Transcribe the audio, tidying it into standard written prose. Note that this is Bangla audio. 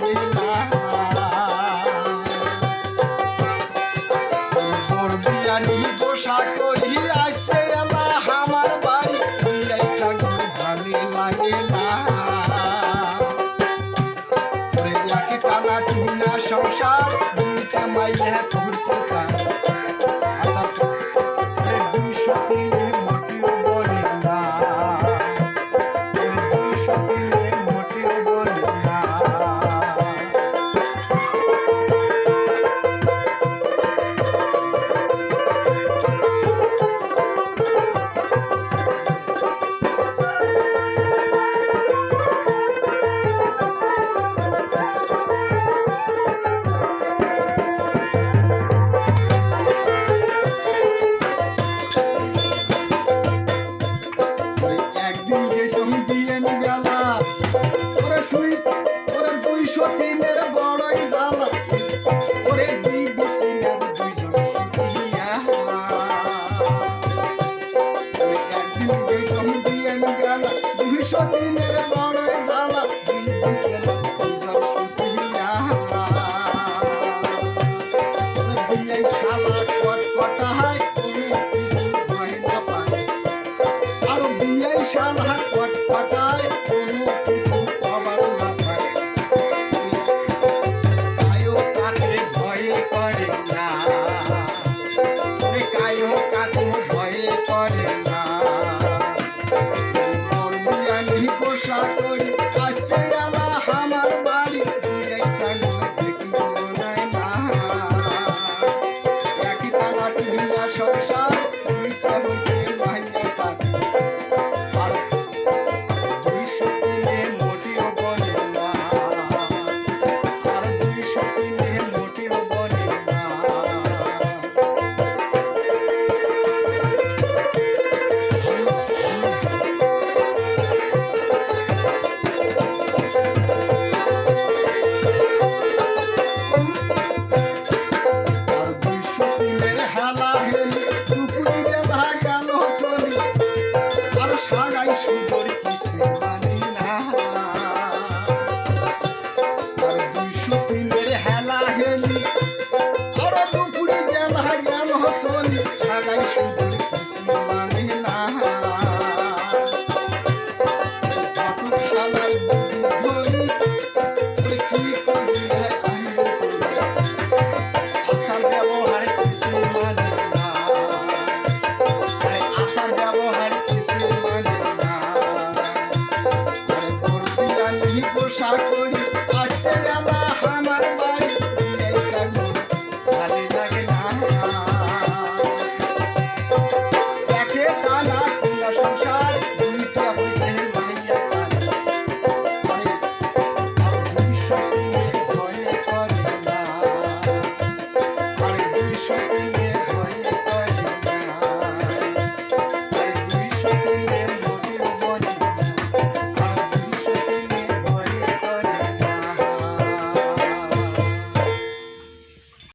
লাগে না তোর বিয়ানি বসা করি আসছে আল্লাহ আমার বাড়ি একটা ভালো লাগে না লাখে টানা টুনা সংসার দুইটা মাইয়া ঘুরছে তার 200 দিনে মোটেও বলে না 200 দিনে মোটেও বলে না শুই ওরা 200 দিনের বড়ই জ্বালা ওরে দুই বসিনার দুইজন শুকিয়া ওরে একদিন গেছম দিয়েন গেলা 200 দিনের বড়ই জ্বালা দুই বসিনার দুইজন শুকিয়া বিলাই শালা কটকটা হয় কোনো কিছু হয় না পায় আর বিলাই শালা কটকটায় কোনো কিছু পোষা করি আসছে আল্লাহ আমার বাড়ি একটা না একই টানা টুনা সংসার ইচ্ছা হয়েছে মাইয়া তার আর 200 দিনে মোটেও বলে না আর 200 দিনে মোটেও বলে না সারাই সুন্দর কিছু জানি না আর 200 দিনের হেলা হেলি আর দুপুরে গেলা গেল চলি সারাই সুন্দর কিছু জানি না শালাই ধরি কি করি আসার ব্যবহার কিছু মানে না আসার ব্যবহার পোষা করি আসছে আল্লাহ আমার বাড়ি ভালো লাগে না দেখে টানা সংসার